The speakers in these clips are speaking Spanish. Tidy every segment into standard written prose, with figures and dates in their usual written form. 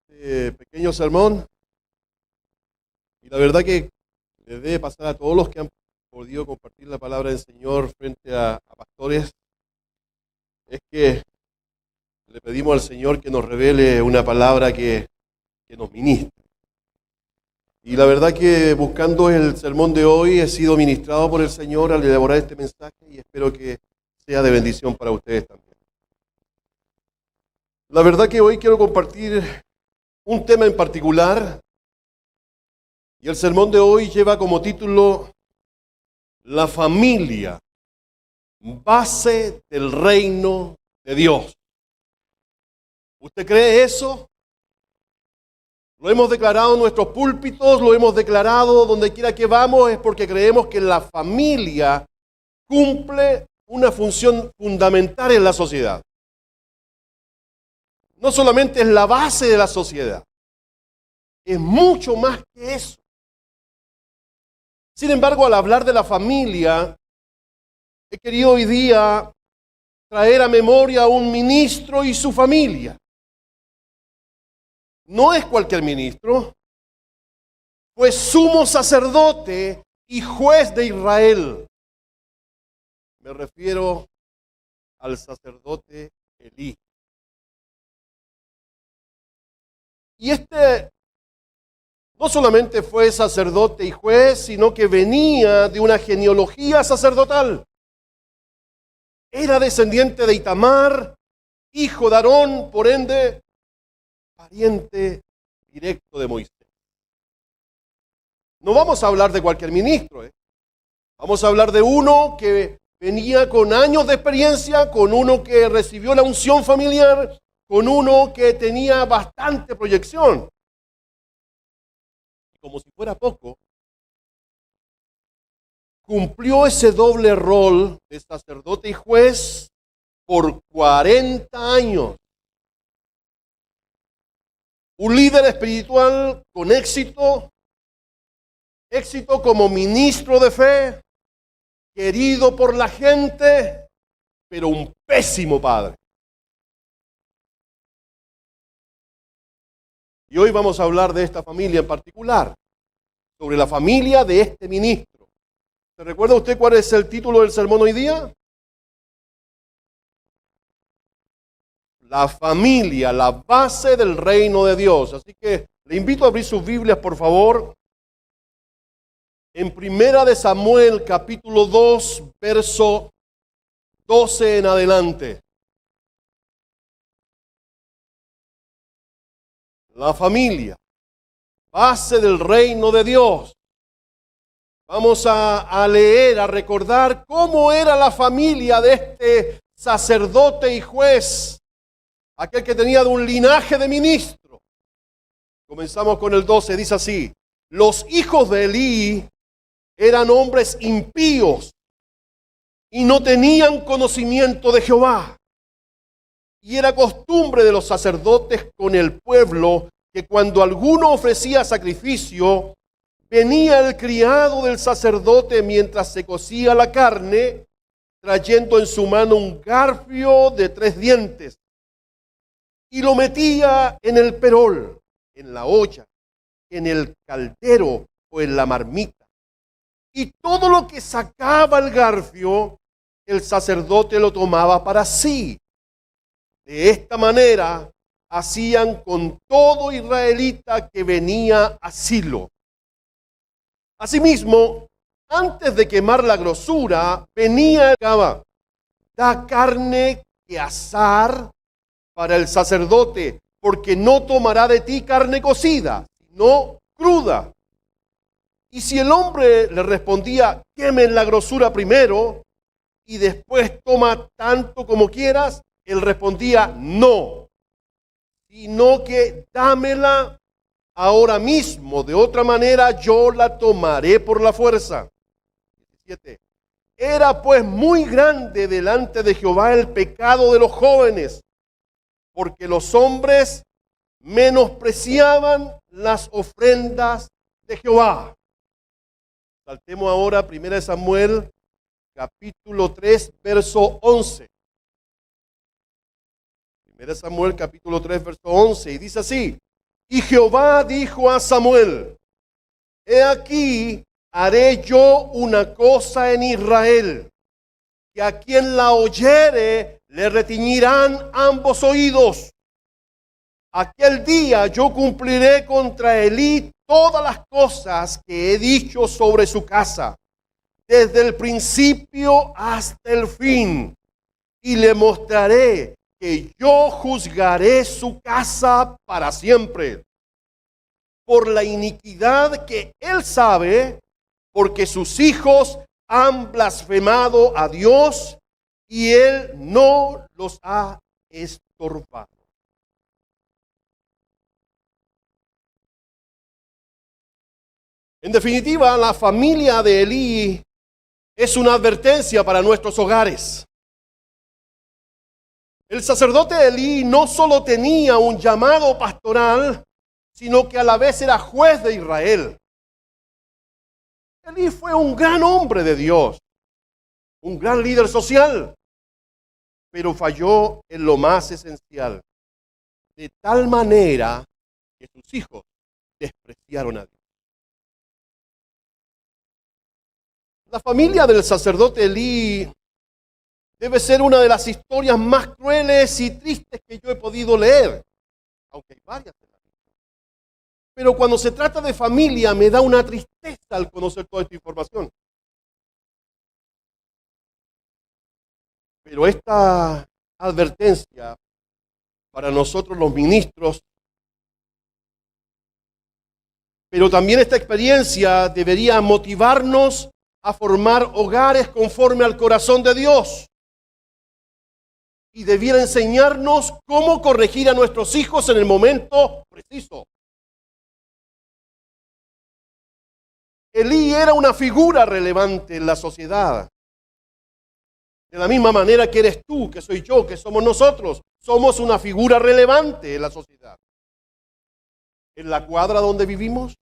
este pequeño sermón. Y la verdad que le debe pasar a todos los que han podido compartir la palabra del Señor frente a pastores, es que le pedimos al Señor que nos revele una palabra que nos ministre. Y la verdad que buscando el sermón de hoy he sido ministrado por el Señor al elaborar este mensaje y espero que sea de bendición para ustedes también. La verdad que hoy quiero compartir un tema en particular y el sermón de hoy lleva como título La familia, base del reino de Dios. ¿Usted cree eso? Lo hemos declarado en nuestros púlpitos, lo hemos declarado donde quiera que vamos, es porque creemos que la familia cumple una función fundamental en la sociedad. No solamente es la base de la sociedad, es mucho más que eso. Sin embargo, al hablar de la familia, he querido hoy día traer a memoria a un ministro y su familia. No es cualquier ministro, fue sumo sacerdote y juez de Israel. Me refiero al sacerdote Elí. Y este no solamente fue sacerdote y juez, sino que venía de una genealogía sacerdotal. Era descendiente de Itamar, hijo de Aarón, por ende, pariente directo de Moisés. No vamos a hablar de cualquier ministro, Vamos a hablar de uno que venía con años de experiencia, con uno que recibió la unción familiar, con uno que tenía bastante proyección. Como si fuera poco, cumplió ese doble rol de sacerdote y juez por 40 años. Un líder espiritual con éxito como ministro de fe, querido por la gente, pero un pésimo padre. Y hoy vamos a hablar de esta familia en particular, sobre la familia de este ministro. ¿Se recuerda usted cuál es el título del sermón hoy día? La familia, la base del reino de Dios. Así que le invito a abrir sus Biblias, por favor. En Primera de Samuel, capítulo 2, verso 12 en adelante. La familia, base del reino de Dios. Vamos a leer, a recordar cómo era la familia de este sacerdote y juez, aquel que tenía de un linaje de ministro. Comenzamos con el 12, dice así: los hijos de Elí eran hombres impíos y no tenían conocimiento de Jehová. Y era costumbre de los sacerdotes con el pueblo que cuando alguno ofrecía sacrificio, venía el criado del sacerdote mientras se cocía la carne, trayendo en su mano un garfio de 3 dientes, y lo metía en el perol, en la olla, en el caldero o en la marmita. Y todo lo que sacaba el garfio, el sacerdote lo tomaba para sí. De esta manera hacían con todo israelita que venía a Silo. Asimismo, antes de quemar la grosura, venía el Gaba. Da carne que asar para el sacerdote, porque no tomará de ti carne cocida, sino cruda. Y si el hombre le respondía, quemen la grosura primero y después toma tanto como quieras, él respondía, no, sino que dámela ahora mismo, de otra manera yo la tomaré por la fuerza. 17. Era pues muy grande delante de Jehová el pecado de los jóvenes, porque los hombres menospreciaban las ofrendas de Jehová. Saltemos ahora a 1 Samuel, capítulo 3, verso 11. 1 Samuel capítulo 3, verso 11, y dice así: Y Jehová dijo a Samuel: He aquí, haré yo una cosa en Israel, que a quien la oyere le retiñirán ambos oídos. Aquel día yo cumpliré contra Elí todas las cosas que he dicho sobre su casa, desde el principio hasta el fin, y le mostraré que yo juzgaré su casa para siempre, por la iniquidad que él sabe, porque sus hijos han blasfemado a Dios y él no los ha estorbado. En definitiva, la familia de Elí es una advertencia para nuestros hogares. El sacerdote Elí no solo tenía un llamado pastoral, sino que a la vez era juez de Israel. Elí fue un gran hombre de Dios, un gran líder social, pero falló en lo más esencial, de tal manera que sus hijos despreciaron a Dios. La familia del sacerdote Elí debe ser una de las historias más crueles y tristes que yo he podido leer, aunque hay varias de las. Pero cuando se trata de familia me da una tristeza al conocer toda esta información. Pero esta advertencia para nosotros los ministros, pero también esta experiencia debería motivarnos a formar hogares conforme al corazón de Dios. Y debiera enseñarnos cómo corregir a nuestros hijos en el momento preciso. Elí era una figura relevante en la sociedad. De la misma manera que eres tú, que soy yo, que somos nosotros. Somos una figura relevante en la sociedad. En la cuadra donde vivimos,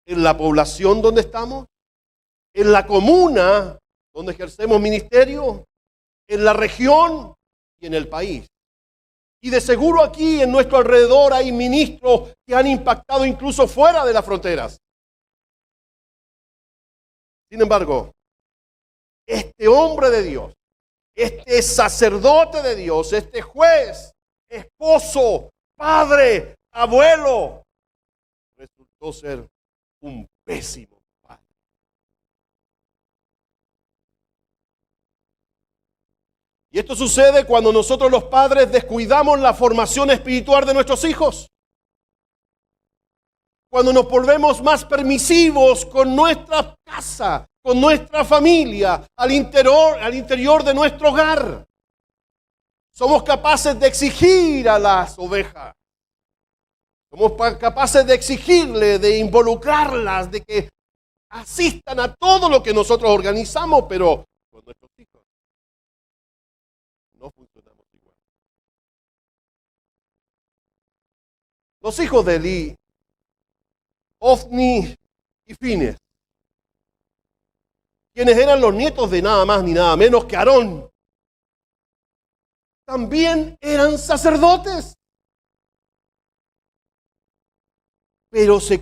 en la población donde estamos, en la comuna donde ejercemos ministerio, en la región y en el país. Y de seguro aquí en nuestro alrededor hay ministros que han impactado incluso fuera de las fronteras. Sin embargo, este hombre de Dios, este sacerdote de Dios, este juez, esposo, padre, abuelo, resultó ser un pésimo padre. Y esto sucede cuando nosotros los padres descuidamos la formación espiritual de nuestros hijos. Cuando nos volvemos más permisivos con nuestra casa, con nuestra familia, al interior de nuestro hogar. Somos capaces de exigir a las ovejas. Somos capaces de exigirle, de involucrarlas, de que asistan a todo lo que nosotros organizamos, pero con nuestros hijos no funcionamos igual. Los hijos de Elí, Ofni y Fines, quienes eran los nietos de nada más ni nada menos que Aarón, también eran sacerdotes, pero se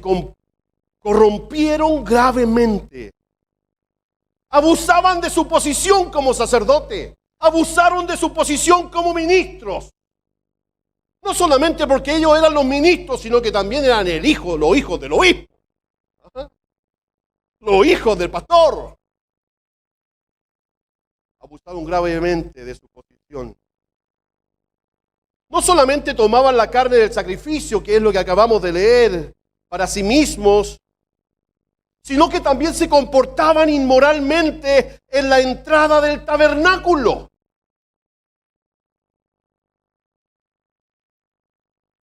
corrompieron gravemente. Abusaban de su posición como sacerdote, abusaron de su posición como ministros. No solamente porque ellos eran los ministros, sino que también eran los hijos del obispo, los hijos del pastor. Abusaron gravemente de su posición. No solamente tomaban la carne del sacrificio, que es lo que acabamos de leer, para sí mismos, sino que también se comportaban inmoralmente en la entrada del tabernáculo.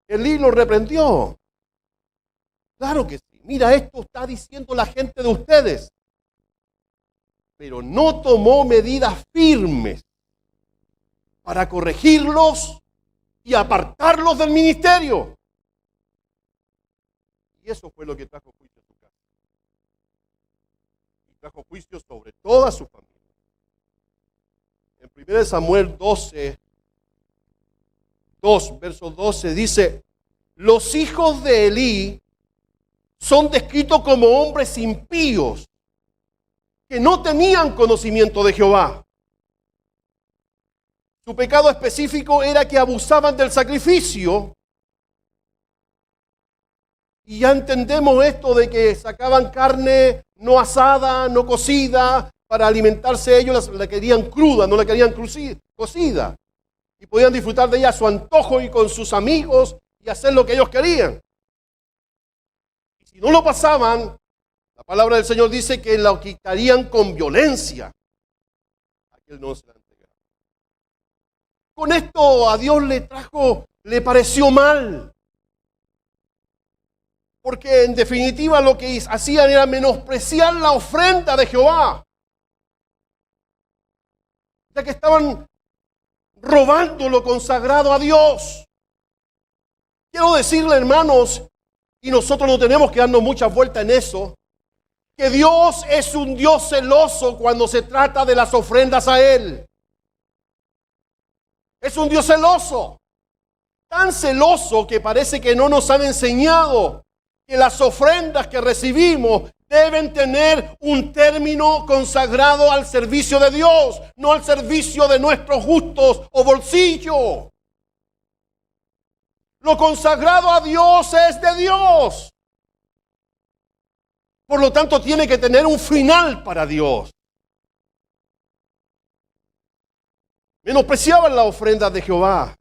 Elí lo reprendió. Claro que sí. Mira, esto está diciendo la gente de ustedes. Pero no tomó medidas firmes para corregirlos y apartarlos del ministerio. Y eso fue lo que trajo juicio a su casa. Y trajo juicio sobre toda su familia. En 1 Samuel 2, verso 12 dice: los hijos de Elí son descritos como hombres impíos que no tenían conocimiento de Jehová. Su pecado específico era que abusaban del sacrificio. Y ya entendemos esto de que sacaban carne no asada, no cocida, para alimentarse ellos, la querían cruda, no la querían cocida. Y podían disfrutar de ella a su antojo y con sus amigos y hacer lo que ellos querían. Y si no lo pasaban, la palabra del Señor dice que lo quitarían con violencia. Aquel no se la entregaba. Con esto a Dios le pareció mal. Porque en definitiva lo que hacían era menospreciar la ofrenda de Jehová. Ya que estaban robando lo consagrado a Dios. Quiero decirle, hermanos, y nosotros no tenemos que darnos muchas vueltas en eso, que Dios es un Dios celoso cuando se trata de las ofrendas a Él. Es un Dios celoso. Tan celoso que parece que no nos han enseñado que las ofrendas que recibimos deben tener un término consagrado al servicio de Dios, no al servicio de nuestros gustos o bolsillo. Lo consagrado a Dios es de Dios. Por lo tanto, tiene que tener un final para Dios. Menospreciaban la ofrenda de Jehová,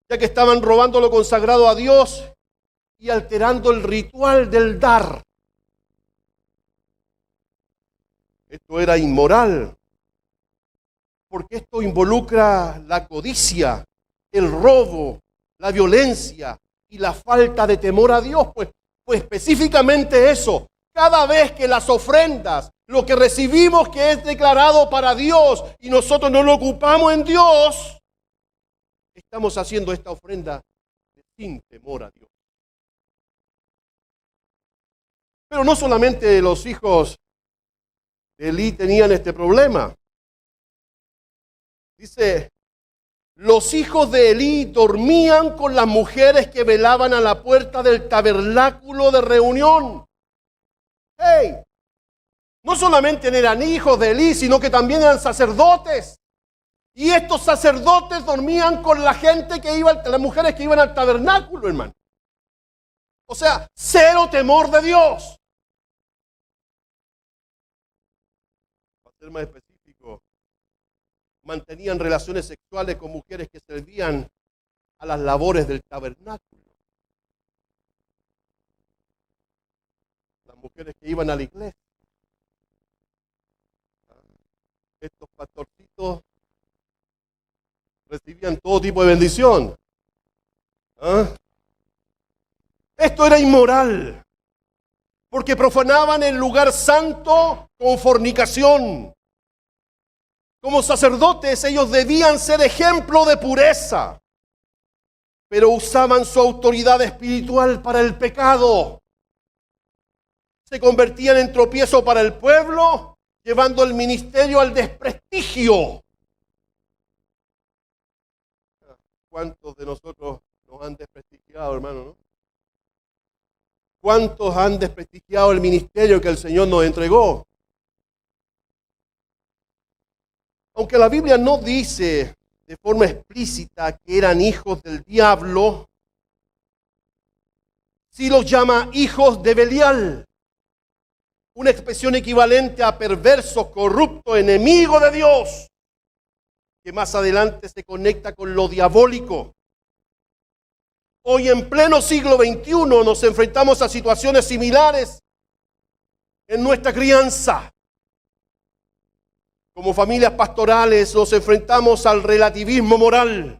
ya que estaban robando lo consagrado a Dios y alterando el ritual del dar. Esto era inmoral, porque esto involucra la codicia, el robo, la violencia y la falta de temor a Dios. Pues específicamente eso. Cada vez que las ofrendas, lo que recibimos que es declarado para Dios y nosotros no lo ocupamos en Dios, estamos haciendo esta ofrenda sin temor a Dios. Pero no solamente los hijos de Elí tenían este problema. Dice, los hijos de Elí dormían con las mujeres que velaban a la puerta del tabernáculo de reunión. ¡Hey! No solamente eran hijos de Elí, sino que también eran sacerdotes. Y estos sacerdotes dormían con la gente que iba, las mujeres que iban al tabernáculo, hermano. O sea, cero temor de Dios. Para ser más específico, mantenían relaciones sexuales con mujeres que servían a las labores del tabernáculo. Las mujeres que iban a la iglesia. Estos pastorcitos recibían todo tipo de bendición. Esto era inmoral, porque profanaban el lugar santo con fornicación. Como sacerdotes, ellos debían ser ejemplo de pureza, pero usaban su autoridad espiritual para el pecado. Se convertían en tropiezo para el pueblo, llevando el ministerio al desprestigio. ¿Cuántos de nosotros nos han desprestigiado, hermano, no? ¿Cuántos han desprestigiado el ministerio que el Señor nos entregó? Aunque la Biblia no dice de forma explícita que eran hijos del diablo, sí los llama hijos de Belial, una expresión equivalente a perverso, corrupto, enemigo de Dios, que más adelante se conecta con lo diabólico. Hoy en pleno siglo XXI nos enfrentamos a situaciones similares en nuestra crianza. Como familias pastorales nos enfrentamos al relativismo moral,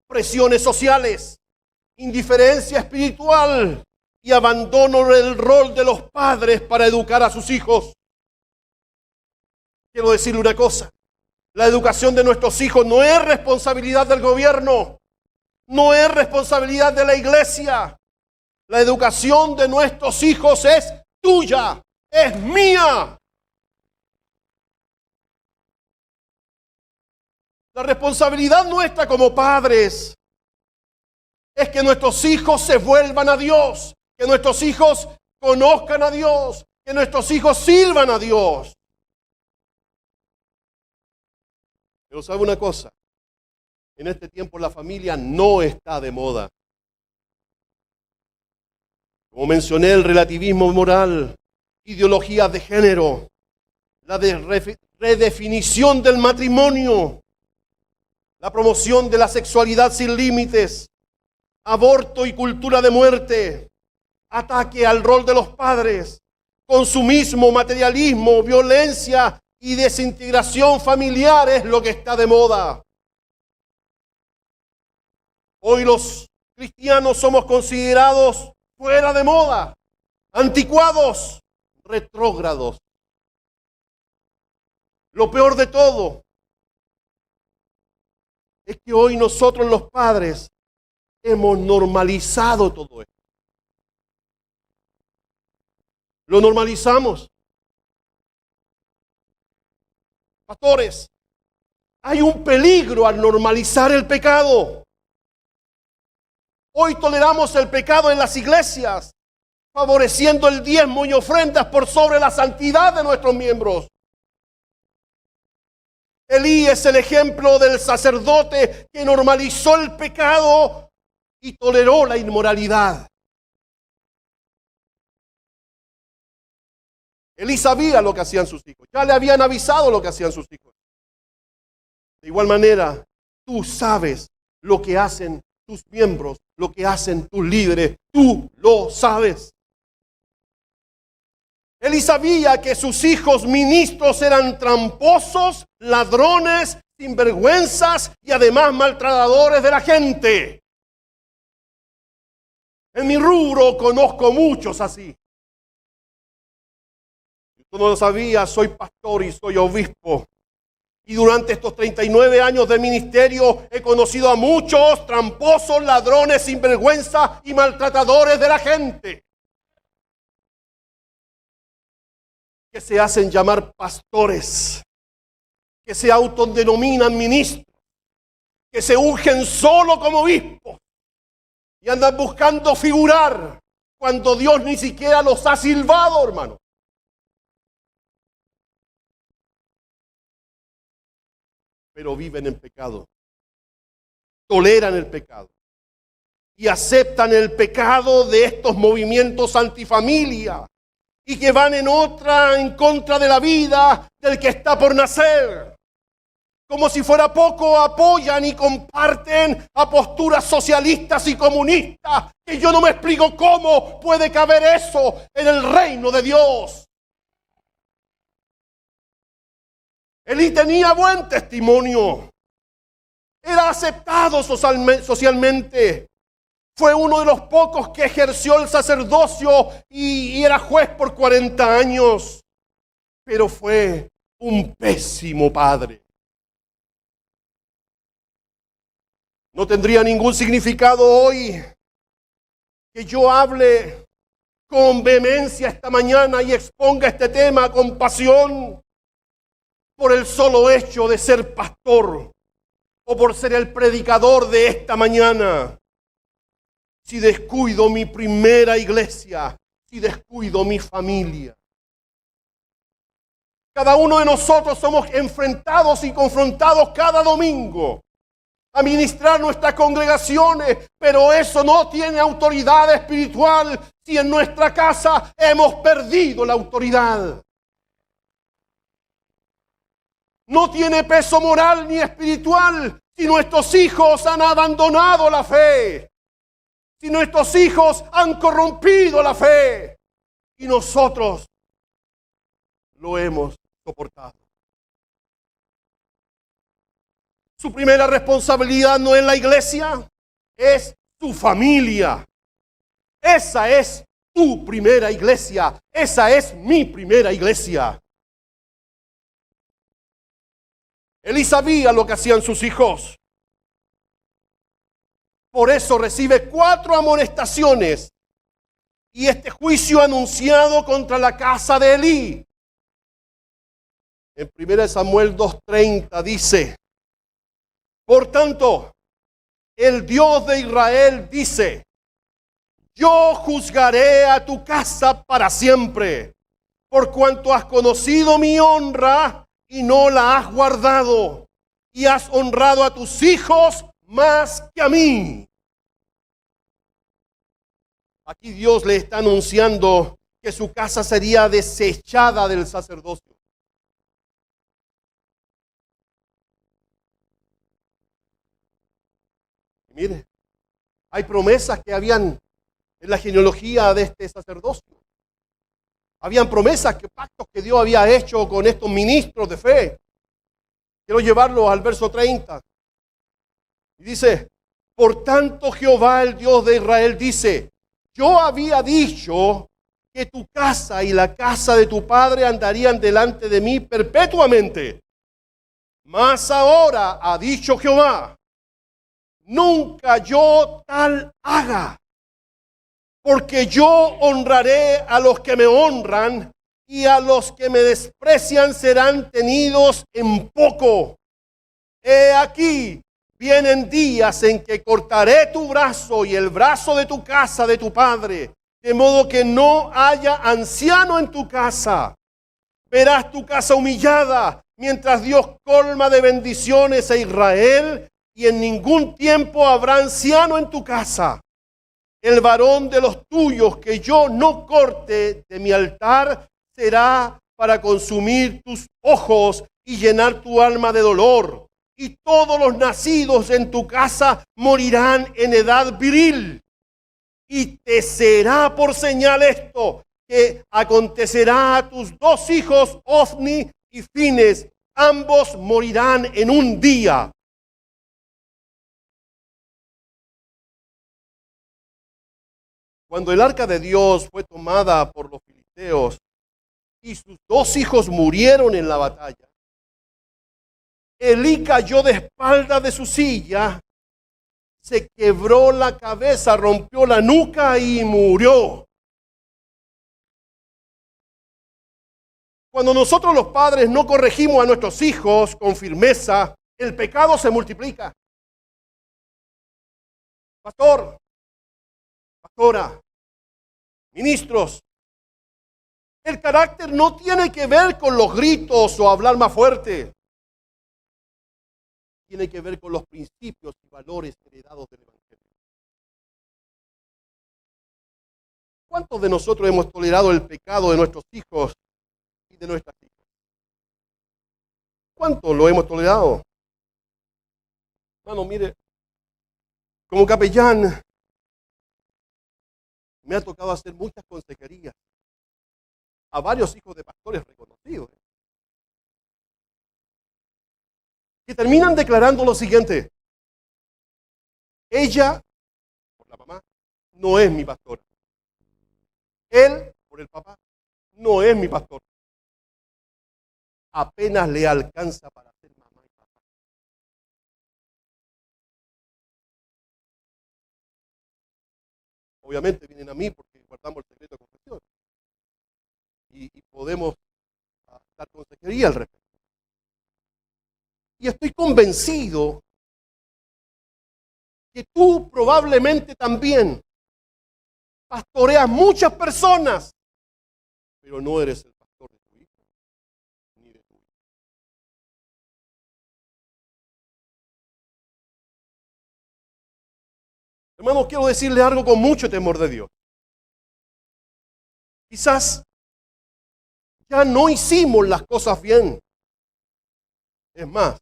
presiones sociales, indiferencia espiritual y abandono del rol de los padres para educar a sus hijos. Quiero decirle una cosa, la educación de nuestros hijos no es responsabilidad del gobierno, no es responsabilidad de la iglesia. La educación de nuestros hijos es tuya, es mía. La responsabilidad nuestra como padres es que nuestros hijos se vuelvan a Dios, que nuestros hijos conozcan a Dios, que nuestros hijos sirvan a Dios. Pero ¿sabe una cosa? En este tiempo la familia no está de moda. Como mencioné, el relativismo moral, ideologías de género, la redefinición del matrimonio, la promoción de la sexualidad sin límites, aborto y cultura de muerte, ataque al rol de los padres, consumismo, materialismo, violencia y desintegración familiar es lo que está de moda. Hoy los cristianos somos considerados fuera de moda, anticuados, retrógrados. Lo peor de todo es que hoy nosotros los padres hemos normalizado todo esto. Lo normalizamos. Pastores, hay un peligro al normalizar el pecado. Hoy toleramos el pecado en las iglesias, favoreciendo el diezmo y ofrendas por sobre la santidad de nuestros miembros. Elí es el ejemplo del sacerdote que normalizó el pecado y toleró la inmoralidad. Elí sabía lo que hacían sus hijos. Ya le habían avisado lo que hacían sus hijos. De igual manera, tú sabes lo que hacen tus miembros, lo que hacen tus líderes. Tú lo sabes. Elí sabía que sus hijos ministros eran tramposos, ladrones, sinvergüenzas y además maltratadores de la gente. En mi rubro conozco muchos así. Tú no lo sabías, soy pastor y soy obispo. Y durante estos 39 años de ministerio he conocido a muchos tramposos, ladrones, sinvergüenza y maltratadores de la gente. Que se hacen llamar pastores, que se autodenominan ministros, que se ungen solo como obispos y andan buscando figurar cuando Dios ni siquiera los ha silbado, hermano. Pero viven en pecado, toleran el pecado y aceptan el pecado de estos movimientos antifamilia y que van en contra de la vida del que está por nacer. Como si fuera poco, apoyan y comparten a posturas socialistas y comunistas, que yo no me explico cómo puede caber eso en el reino de Dios. Elí tenía buen testimonio, era aceptado socialmente, fue uno de los pocos que ejerció el sacerdocio y era juez por 40 años, pero fue un pésimo padre. No tendría ningún significado hoy que yo hable con vehemencia esta mañana y exponga este tema con pasión por el solo hecho de ser pastor o por ser el predicador de esta mañana. Si descuido mi primera iglesia, si descuido mi familia. Cada uno de nosotros somos enfrentados y confrontados cada domingo a ministrar nuestras congregaciones, pero eso no tiene autoridad espiritual si en nuestra casa hemos perdido la autoridad. No tiene peso moral ni espiritual si nuestros hijos han abandonado la fe, si nuestros hijos han corrompido la fe y nosotros lo hemos soportado. Su primera responsabilidad no es la iglesia, es su familia. Esa es tu primera iglesia, esa es mi primera iglesia. Elí sabía lo que hacían sus hijos. Por eso recibe 4 amonestaciones y este juicio anunciado contra la casa de Elí. En 1 Samuel 2:30 dice: por tanto, el Dios de Israel dice: yo juzgaré a tu casa para siempre, por cuanto has conocido mi honra y no la has guardado, y has honrado a tus hijos más que a mí. Aquí Dios le está anunciando que su casa sería desechada del sacerdocio. Y mire, hay promesas que habían en la genealogía de este sacerdocio. Habían promesas, pactos que Dios había hecho con estos ministros de fe. Quiero llevarlo al verso 30. Y dice: por tanto Jehová, el Dios de Israel, dice: yo había dicho que tu casa y la casa de tu padre andarían delante de mí perpetuamente. Mas ahora ha dicho Jehová: nunca yo tal haga. Porque yo honraré a los que me honran, y a los que me desprecian serán tenidos en poco. He aquí, vienen días en que cortaré tu brazo y el brazo de tu casa de tu padre, de modo que no haya anciano en tu casa. Verás tu casa humillada, mientras Dios colma de bendiciones a Israel, y en ningún tiempo habrá anciano en tu casa. El varón de los tuyos que yo no corte de mi altar será para consumir tus ojos y llenar tu alma de dolor. Y todos los nacidos en tu casa morirán en edad viril. Y te será por señal esto, que acontecerá a tus dos hijos, Ofni y Fines. Ambos morirán en un día. Cuando el arca de Dios fue tomada por los filisteos y sus dos hijos murieron en la batalla, Elí cayó de espalda de su silla, se quebró la cabeza, rompió la nuca y murió. Cuando nosotros los padres no corregimos a nuestros hijos con firmeza, el pecado se multiplica. Pastor, pastora, ministros, el carácter no tiene que ver con los gritos o hablar más fuerte. Tiene que ver con los principios y valores heredados del Evangelio. ¿Cuántos de nosotros hemos tolerado el pecado de nuestros hijos y de nuestras hijas? ¿Cuánto lo hemos tolerado? Hermano, mire, como capellán me ha tocado hacer muchas consejerías a varios hijos de pastores reconocidos, que terminan declarando lo siguiente: ella, por la mamá, no es mi pastora. Él, por el papá, no es mi pastor. Apenas le alcanza para ser mamá y papá. Obviamente vienen a mí porque guardamos el secreto de confesión. Y podemos dar consejería al respecto. Y estoy convencido que tú probablemente también pastoreas muchas personas, pero no eres el pastor de tu hijo ni de tu hijo. Hermanos, quiero decirle algo con mucho temor de Dios. Quizás ya no hicimos las cosas bien. Es más,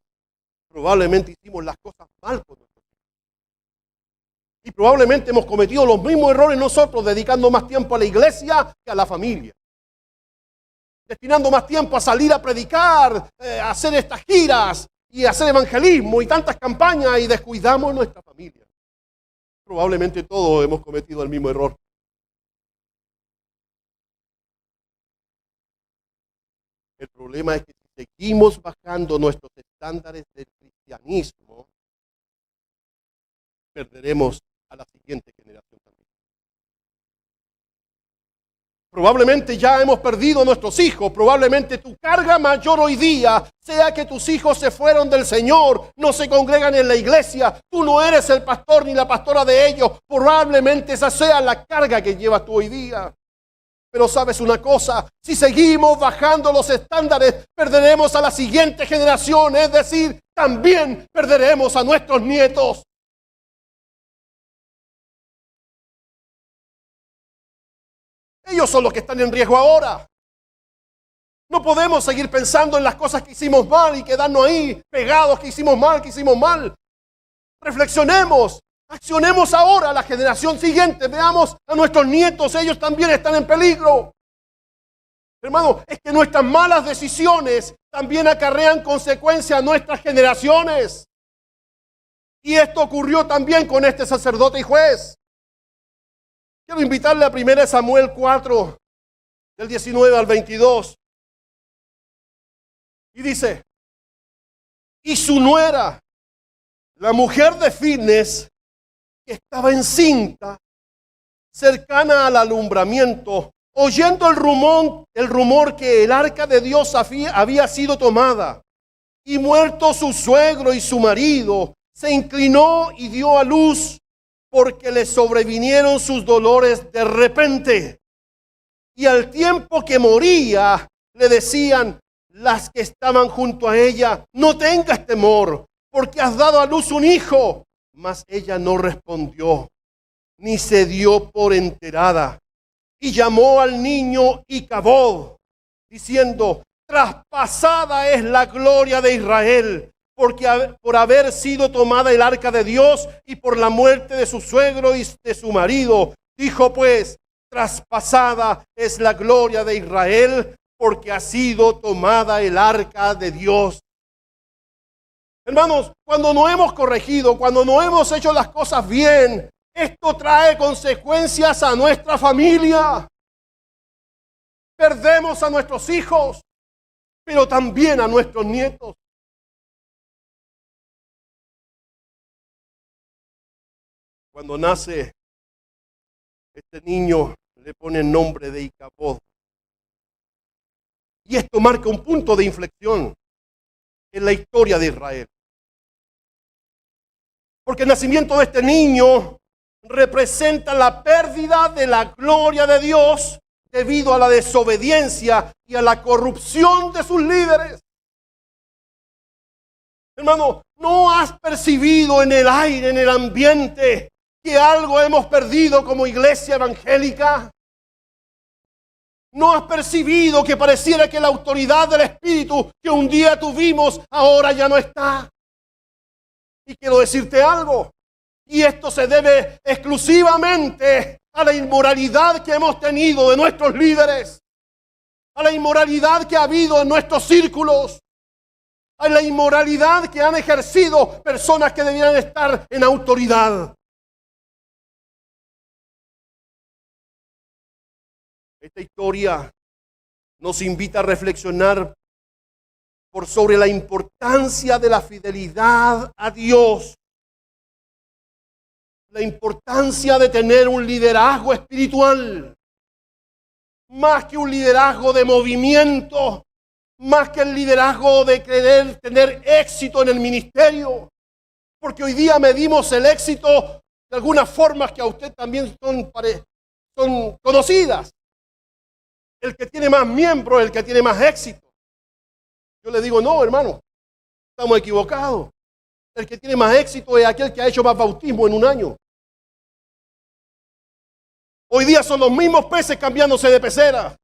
probablemente hicimos las cosas mal con nosotros. Y probablemente hemos cometido los mismos errores nosotros, dedicando más tiempo a la iglesia que a la familia. Destinando más tiempo a salir a predicar, a hacer estas giras y hacer evangelismo y tantas campañas, y descuidamos nuestra familia. Probablemente todos hemos cometido el mismo error. El problema es que si seguimos bajando nuestros estándares del cristianismo, perderemos a la siguiente generación también. Probablemente ya hemos perdido a nuestros hijos. Probablemente tu carga mayor hoy día sea que tus hijos se fueron del Señor, no se congregan en la iglesia. Tú no eres el pastor ni la pastora de ellos. Probablemente esa sea la carga que llevas tú hoy día. Pero sabes una cosa, si seguimos bajando los estándares, perderemos a la siguiente generación, es decir, también perderemos a nuestros nietos. Ellos son los que están en riesgo ahora. No podemos seguir pensando en las cosas que hicimos mal y quedarnos ahí pegados, que hicimos mal. Reflexionemos, accionemos ahora a la generación siguiente. Veamos a nuestros nietos, ellos también están en peligro. Hermano, es que nuestras malas decisiones también acarrean consecuencias a nuestras generaciones. Y esto ocurrió también con este sacerdote y juez. Quiero invitarle a 1 Samuel 4, del 19 al 22. Y dice, y su nuera, la mujer de Fines, que estaba encinta, cercana al alumbramiento, oyendo el rumor que el arca de Dios había sido tomada, y muerto su suegro y su marido, se inclinó y dio a luz, porque le sobrevinieron sus dolores de repente. Y al tiempo que moría, le decían las que estaban junto a ella, no tengas temor, porque has dado a luz un hijo. Mas ella no respondió, ni se dio por enterada. Y llamó al niño Icabod, diciendo, traspasada es la gloria de Israel, porque por haber sido tomada el arca de Dios y por la muerte de su suegro y de su marido. Dijo pues, traspasada es la gloria de Israel, porque ha sido tomada el arca de Dios. Hermanos, cuando no hemos corregido, cuando no hemos hecho las cosas bien, esto trae consecuencias a nuestra familia. Perdemos a nuestros hijos, pero también a nuestros nietos. Cuando nace este niño, le ponen nombre de Icabod. Y esto marca un punto de inflexión en la historia de Israel. Porque el nacimiento de este niño representa la pérdida de la gloria de Dios debido a la desobediencia y a la corrupción de sus líderes. Hermano, ¿no has percibido en el aire, en el ambiente, que algo hemos perdido como iglesia evangélica? ¿No has percibido que pareciera que la autoridad del Espíritu que un día tuvimos ahora ya no está? Y quiero decirte algo, y esto se debe exclusivamente a la inmoralidad que hemos tenido de nuestros líderes, a la inmoralidad que ha habido en nuestros círculos, a la inmoralidad que han ejercido personas que debieran estar en autoridad. Esta historia nos invita a reflexionar por sobre la importancia de la fidelidad a Dios, la importancia de tener un liderazgo espiritual, más que un liderazgo de movimiento, más que el liderazgo de querer tener éxito en el ministerio, porque hoy día medimos el éxito de algunas formas que a usted también son conocidas. El que tiene más miembros, el que tiene más éxito. Yo le digo, no, hermano, estamos equivocados. El que tiene más éxito es aquel que ha hecho más bautismo en un año. Hoy día son los mismos peces cambiándose de pecera.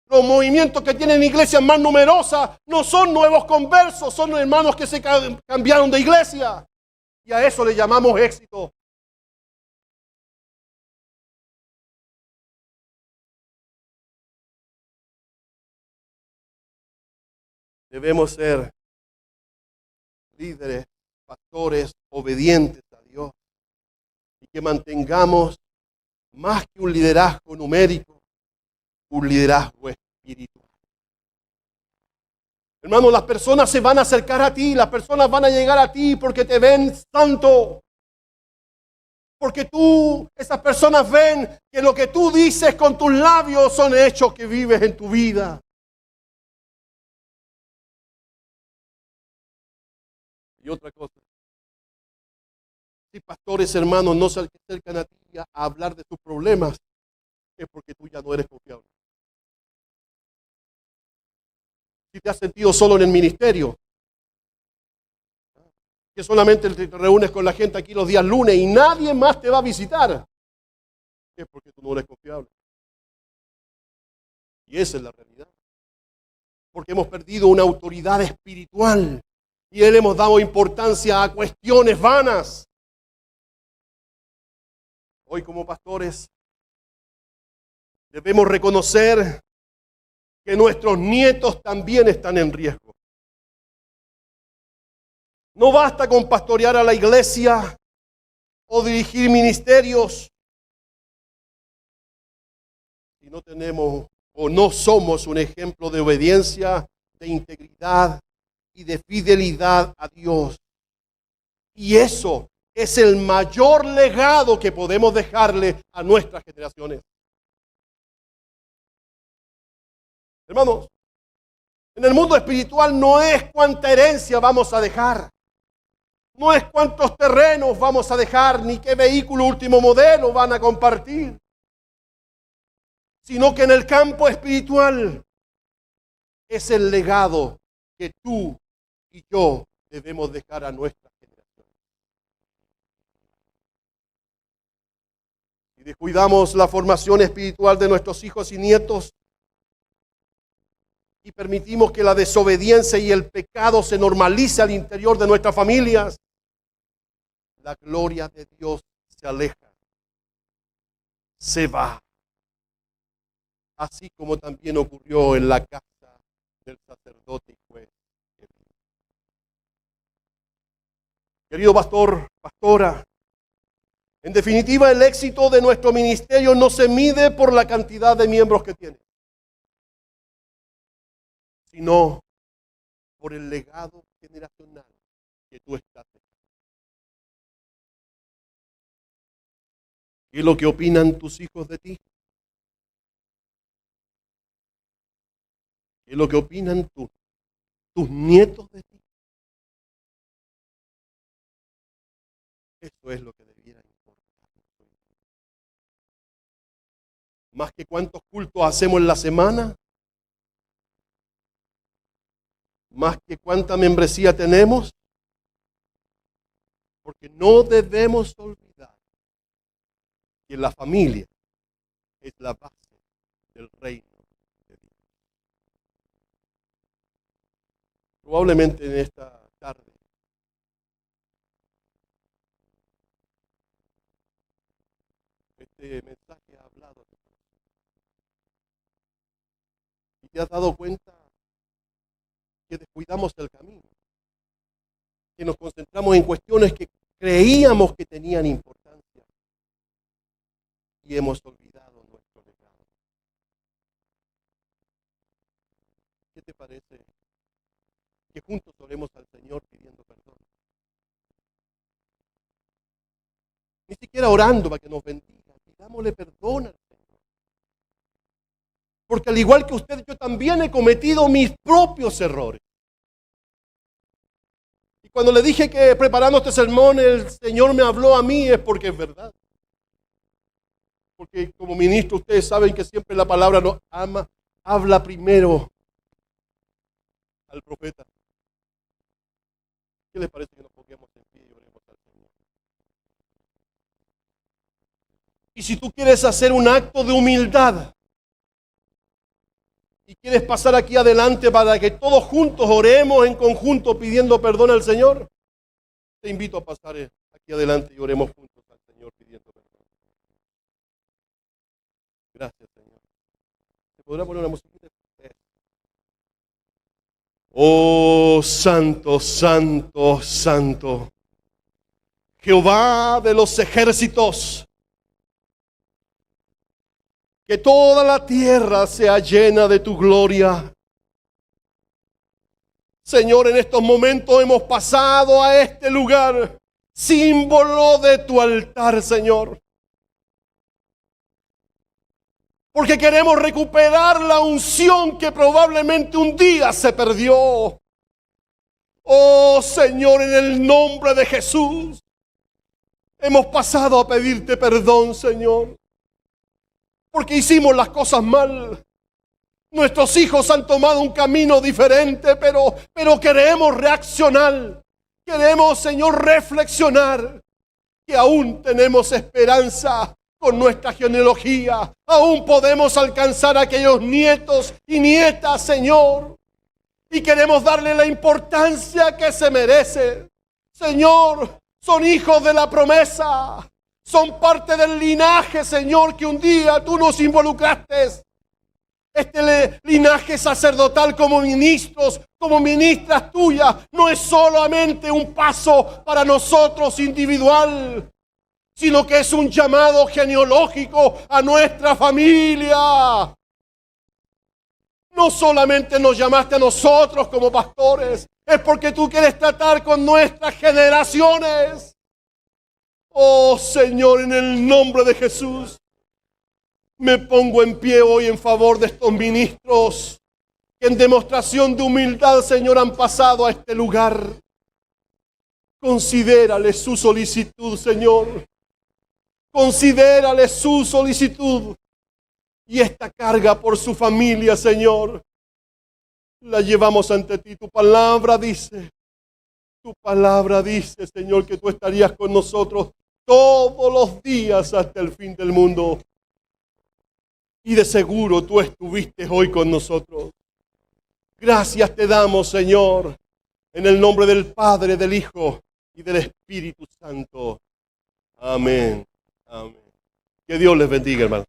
Los movimientos que tienen iglesias más numerosas no son nuevos conversos, son hermanos que se cambiaron de iglesia. Y a eso le llamamos éxito. Debemos ser líderes, pastores, obedientes a Dios. Y que mantengamos más que un liderazgo numérico, un liderazgo espiritual. Hermano, las personas se van a acercar a ti, las personas van a llegar a ti porque te ven santo. Porque esas personas ven que lo que tú dices con tus labios son hechos que vives en tu vida. Y otra cosa, si pastores hermanos no se acercan a ti a hablar de tus problemas, es porque tú ya no eres confiable. Si te has sentido solo en el ministerio, que solamente te reúnes con la gente aquí los días lunes y nadie más te va a visitar, es porque tú no eres confiable. Y esa es la realidad. Porque hemos perdido una autoridad espiritual y le hemos dado importancia a cuestiones vanas. Hoy como pastores debemos reconocer que nuestros nietos también están en riesgo. No basta con pastorear a la iglesia o dirigir ministerios si no tenemos o no somos un ejemplo de obediencia, de integridad y de fidelidad a Dios. Y eso es el mayor legado que podemos dejarle a nuestras generaciones. Hermanos, en el mundo espiritual no es cuánta herencia vamos a dejar, no es cuántos terrenos vamos a dejar, ni qué vehículo último modelo van a compartir, sino que en el campo espiritual es el legado que tú y yo debemos dejar a nuestras generaciones. Si descuidamos la formación espiritual de nuestros hijos y nietos, y permitimos que la desobediencia y el pecado se normalice al interior de nuestras familias, la gloria de Dios se aleja, se va. Así como también ocurrió en la casa del sacerdote y juez. Querido pastor, pastora, en definitiva el éxito de nuestro ministerio no se mide por la cantidad de miembros que tiene, sino por el legado generacional que tú estás dejando. ¿Qué es lo que opinan tus hijos de ti? ¿Qué es lo que opinan tus nietos de ti? Eso es lo que debiera importar. Más que cuántos cultos hacemos en la semana, más que cuánta membresía tenemos, porque no debemos olvidar que la familia es la base del reino de Dios. Probablemente en esta tarde este mensaje ha hablado a tu corazón y te has dado cuenta que descuidamos el camino, que nos concentramos en cuestiones que creíamos que tenían importancia y hemos olvidado nuestro legado. ¿Qué te parece que juntos oremos al Señor pidiendo perdón? Ni siquiera orando para que nos bendiga, pidámosle perdón al Señor. Porque al igual que usted, yo también he cometido mis propios errores. Y cuando le dije que preparando este sermón el Señor me habló a mí, es porque es verdad. Porque como ministro ustedes saben que siempre la palabra nos habla primero al profeta. ¿Qué les parece que nos pongamos en pie y oremos al Señor? Y si tú quieres hacer un acto de humildad y quieres pasar aquí adelante para que todos juntos oremos en conjunto pidiendo perdón al Señor, te invito a pasar aquí adelante y oremos juntos al Señor pidiendo perdón. Gracias, Señor. ¿Se podrá poner una musiquita? Oh, santo, santo, santo, Jehová de los ejércitos, que toda la tierra sea llena de tu gloria. Señor, en estos momentos hemos pasado a este lugar símbolo de tu altar, Señor. Porque queremos recuperar la unción que probablemente un día se perdió. Oh Señor, en el nombre de Jesús, hemos pasado a pedirte perdón, Señor, porque hicimos las cosas mal. Nuestros hijos han tomado un camino diferente, pero queremos reaccionar. Queremos, Señor, reflexionar que aún tenemos esperanza con nuestra genealogía. Aún podemos alcanzar a aquellos nietos y nietas, Señor. Y queremos darle la importancia que se merece. Señor, son hijos de la promesa. Son parte del linaje, Señor, que un día tú nos involucraste. Este linaje sacerdotal como ministros, como ministras tuyas, no es solamente un paso para nosotros individual, sino que es un llamado genealógico a nuestra familia. No solamente nos llamaste a nosotros como pastores, es porque tú quieres tratar con nuestras generaciones. Oh Señor, en el nombre de Jesús, me pongo en pie hoy en favor de estos ministros que en demostración de humildad, Señor, han pasado a este lugar. Considérale su solicitud, Señor. Considérale su solicitud. Y esta carga por su familia, Señor, la llevamos ante ti. Tu palabra dice, Señor, que tú estarías con nosotros todos los días hasta el fin del mundo. Y de seguro tú estuviste hoy con nosotros. Gracias te damos, Señor, en el nombre del Padre, del Hijo y del Espíritu Santo. Amén. Amén. Que Dios les bendiga, hermano.